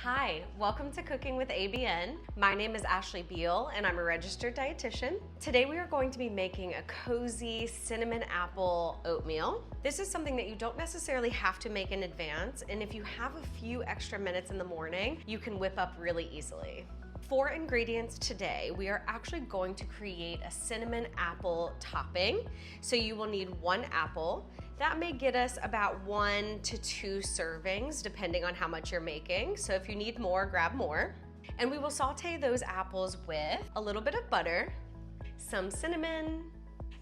Hi, welcome to Cooking with ABN. My name is Ashley Beal and I'm a registered dietitian. Today we are going to be making a cozy cinnamon apple oatmeal. This is something that you don't necessarily have to make in advance, and if you have a few extra minutes in the morning, you can whip up really easily. For ingredients today, we are actually going to create a cinnamon apple topping. So you will need 1 apple. That may get us about 1 to 2 servings, depending on how much you're making. So if you need more, grab more. And we will saute those apples with a little bit of butter, some cinnamon,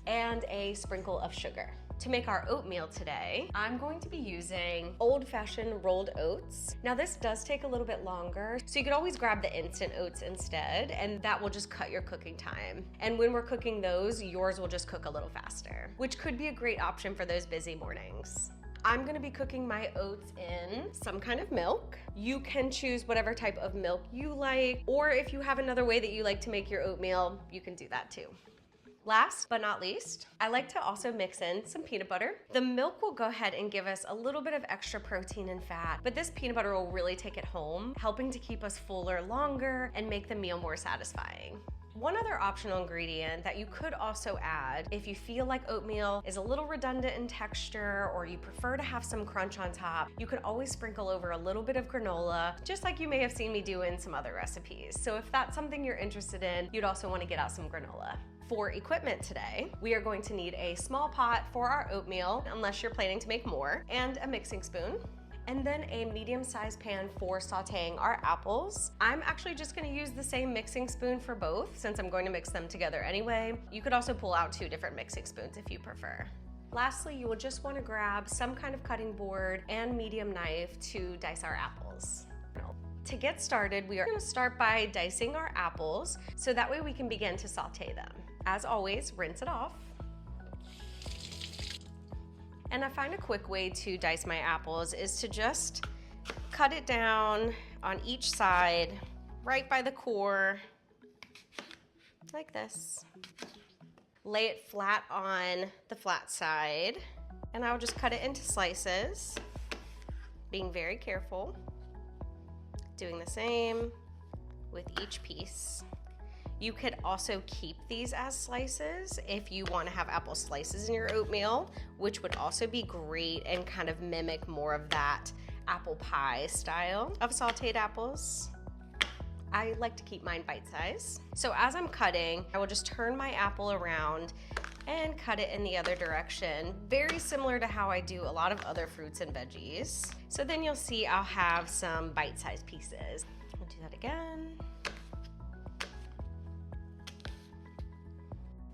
and a sprinkle of sugar. To make our oatmeal today, I'm going to be using old-fashioned rolled oats. Now this does take a little bit longer, so you could always grab the instant oats instead, and that will just cut your cooking time. And when we're cooking those, yours will just cook a little faster, which could be a great option for those busy mornings. I'm gonna be cooking my oats in some kind of milk. You can choose whatever type of milk you like, or if you have another way that you like to make your oatmeal, you can do that too. Last but not least, I like to also mix in some peanut butter. The milk will go ahead and give us a little bit of extra protein and fat, but this peanut butter will really take it home, helping to keep us fuller longer and make the meal more satisfying. One other optional ingredient that you could also add if you feel like oatmeal is a little redundant in texture or you prefer to have some crunch on top, you could always sprinkle over a little bit of granola, just like you may have seen me do in some other recipes. So if that's something you're interested in, you'd also want to get out some granola. For equipment today, we are going to need a small pot for our oatmeal, unless you're planning to make more, and a mixing spoon. And then a medium-sized pan for sauteing our apples. I'm actually just gonna use the same mixing spoon for both since I'm going to mix them together anyway. You could also pull out 2 different mixing spoons if you prefer. Lastly, you will just wanna grab some kind of cutting board and medium knife to dice our apples. To get started, we are gonna start by dicing our apples so that way we can begin to saute them. As always, rinse it off. And I find a quick way to dice my apples is to just cut it down on each side, right by the core, like this. Lay it flat on the flat side, and I'll just cut it into slices, being very careful, doing the same with each piece. You could also keep these as slices if you want to have apple slices in your oatmeal, which would also be great and kind of mimic more of that apple pie style of sauteed apples. I like to keep mine bite-sized. So as I'm cutting, I will just turn my apple around and cut it in the other direction, very similar to how I do a lot of other fruits and veggies. So then you'll see I'll have some bite-sized pieces. I'll do that again.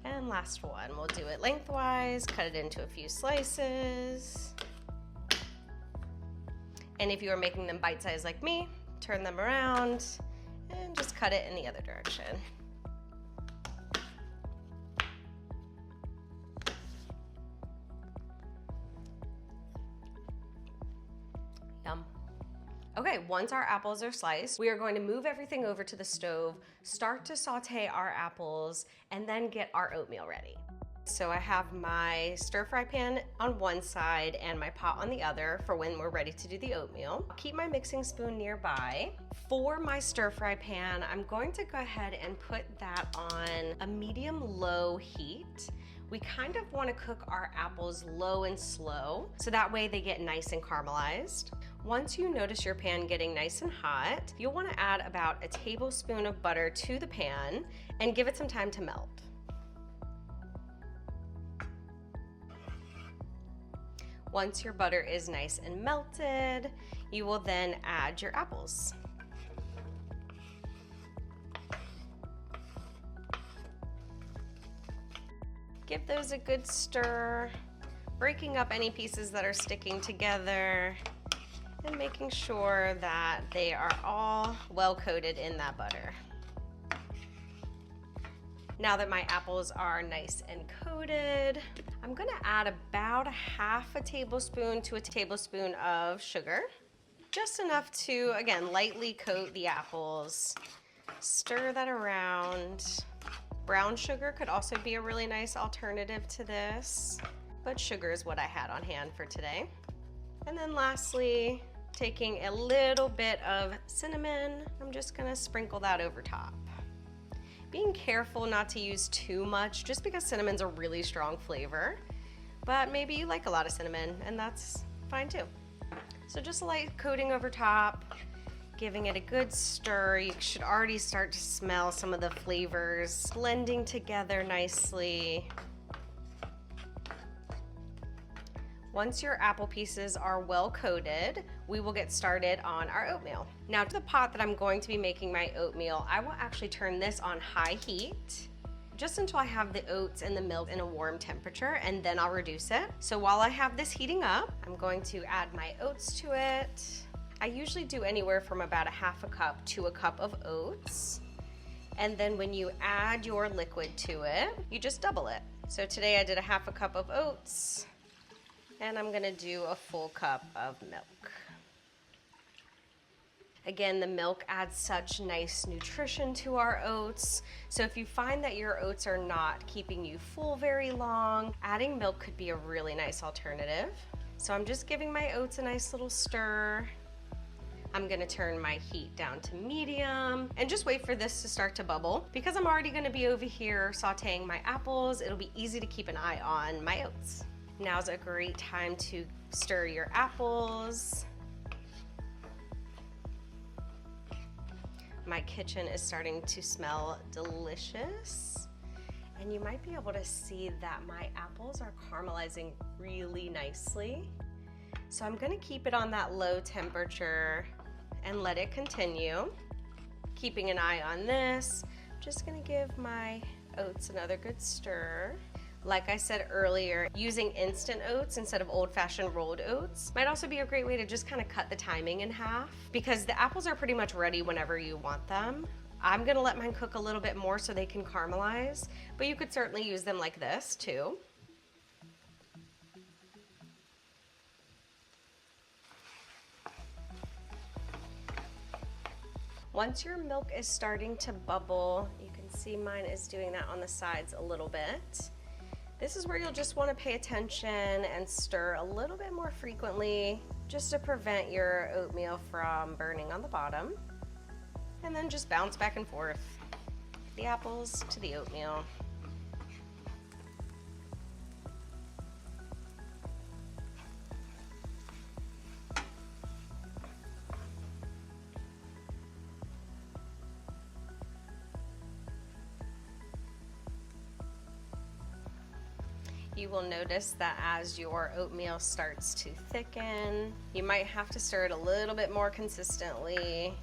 And last one, we'll do it lengthwise, cut it into a few slices. And if you are making them bite-sized like me, turn them around and just cut it in the other direction. Yum. Okay, once our apples are sliced, we are going to move everything over to the stove, start to saute our apples, and then get our oatmeal ready. So I have my stir fry pan on one side and my pot on the other for when we're ready to do the oatmeal. I'll keep my mixing spoon nearby. For my stir fry pan, I'm going to go ahead and put that on a medium-low heat. We kind of want to cook our apples low and slow, so that way they get nice and caramelized. Once you notice your pan getting nice and hot, you'll want to add about a tablespoon of butter to the pan and give it some time to melt. Once your butter is nice and melted, you will then add your apples. Give those a good stir, breaking up any pieces that are sticking together and making sure that they are all well coated in that butter. Now that my apples are nice and coated, I'm gonna add about a half a tablespoon to a tablespoon of sugar. Just enough to, again, lightly coat the apples. Stir that around. Brown sugar could also be a really nice alternative to this, but sugar is what I had on hand for today. And then lastly, Taking a little bit of cinnamon, I'm just gonna sprinkle that over top. Being careful not to use too much just because cinnamon's a really strong flavor, but maybe you like a lot of cinnamon and that's fine too. So just a light coating over top, giving it a good stir. You should already start to smell some of the flavors blending together nicely. Once your apple pieces are well coated, we will get started on our oatmeal. Now to the pot that I'm going to be making my oatmeal, I will actually turn this on high heat just until I have the oats and the milk in a warm temperature, and then I'll reduce it. So while I have this heating up, I'm going to add my oats to it. I usually do anywhere from about a half a cup to a cup of oats. And then when you add your liquid to it, you just double it. So today I did a half a cup of oats, and I'm gonna do a full cup of milk. Again, the milk adds such nice nutrition to our oats. So if you find that your oats are not keeping you full very long, adding milk could be a really nice alternative. So I'm just giving my oats a nice little stir. I'm gonna turn my heat down to medium and just wait for this to start to bubble. Because I'm already gonna be over here sauteing my apples, it'll be easy to keep an eye on my oats. Now's a great time to stir your apples. My kitchen is starting to smell delicious, and you might be able to see that my apples are caramelizing really nicely. So I'm gonna keep it on that low temperature and let it continue. Keeping an eye on this, I'm just gonna give my oats another good stir. Like I said earlier, using instant oats instead of old-fashioned rolled oats might also be a great way to just kind of cut the timing in half, because the apples are pretty much ready whenever you want them. I'm gonna let mine cook a little bit more so they can caramelize, but you could certainly use them like this too. Once your milk is starting to bubble, you can see mine is doing that on the sides a little bit. This is where you'll just want to pay attention and stir a little bit more frequently just to prevent your oatmeal from burning on the bottom. And then just bounce back and forth, the apples to the oatmeal. You will notice that as your oatmeal starts to thicken, you might have to stir it a little bit more consistently.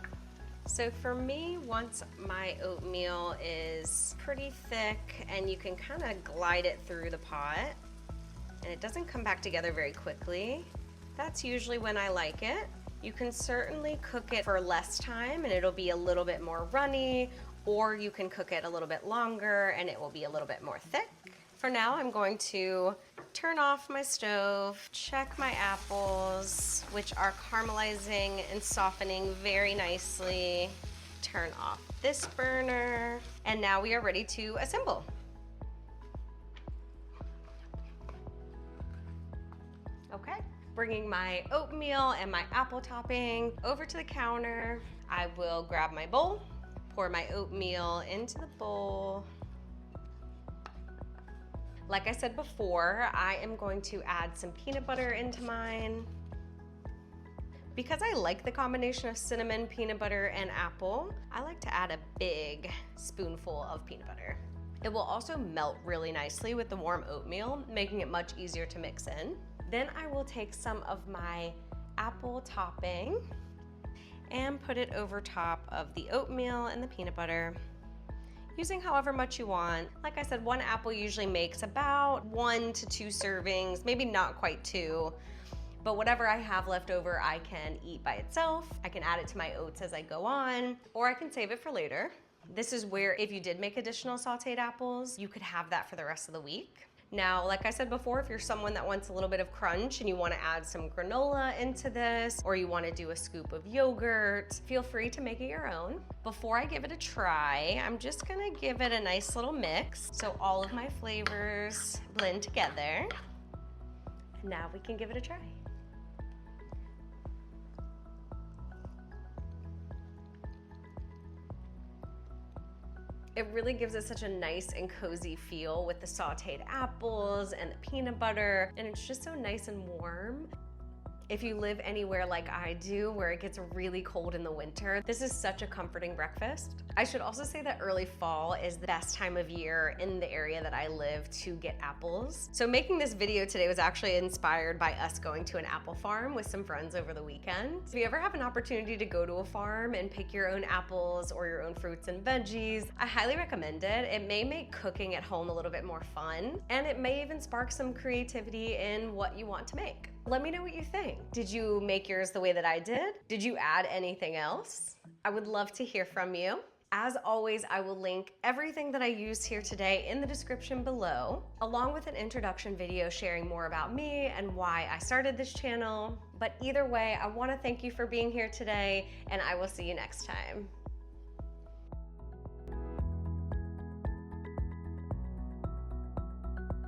So for me, once my oatmeal is pretty thick and you can kind of glide it through the pot and it doesn't come back together very quickly, that's usually when I like it. You can certainly cook it for less time and it'll be a little bit more runny, or you can cook it a little bit longer and it will be a little bit more thick. For now, I'm going to turn off my stove, check my apples, which are caramelizing and softening very nicely. Turn off this burner, and now we are ready to assemble. Okay, bringing my oatmeal and my apple topping over to the counter. I will grab my bowl, pour my oatmeal into the bowl. Like I said before, I am going to add some peanut butter into mine. Because I like the combination of cinnamon, peanut butter, and apple, I like to add a big spoonful of peanut butter. It will also melt really nicely with the warm oatmeal, making it much easier to mix in. Then I will take some of my apple topping and put it over top of the oatmeal and the peanut butter, using however much you want. Like I said, one apple usually makes about 1 to 2 servings, maybe not quite 2, but whatever I have left over, I can eat by itself. I can add it to my oats as I go on, or I can save it for later. This is where if you did make additional sauteed apples, you could have that for the rest of the week. Now, like I said before, if you're someone that wants a little bit of crunch and you want to add some granola into this, or you want to do a scoop of yogurt, feel free to make it your own. Before I give it a try, I'm just going to give it a nice little mix so all of my flavors blend together. Now we can give it a try. It really gives it such a nice and cozy feel with the sauteed apples and the peanut butter, and it's just so nice and warm. If you live anywhere like I do, where it gets really cold in the winter, this is such a comforting breakfast. I should also say that early fall is the best time of year in the area that I live to get apples. So making this video today was actually inspired by us going to an apple farm with some friends over the weekend. If you ever have an opportunity to go to a farm and pick your own apples or your own fruits and veggies, I highly recommend it. It may make cooking at home a little bit more fun, and it may even spark some creativity in what you want to make. Let me know what you think. Did you make yours the way that I did? Did you add anything else? I would love to hear from you. As always, I will link everything that I used here today in the description below, along with an introduction video sharing more about me and why I started this channel. But either way, I want to thank you for being here today, and I will see you next time.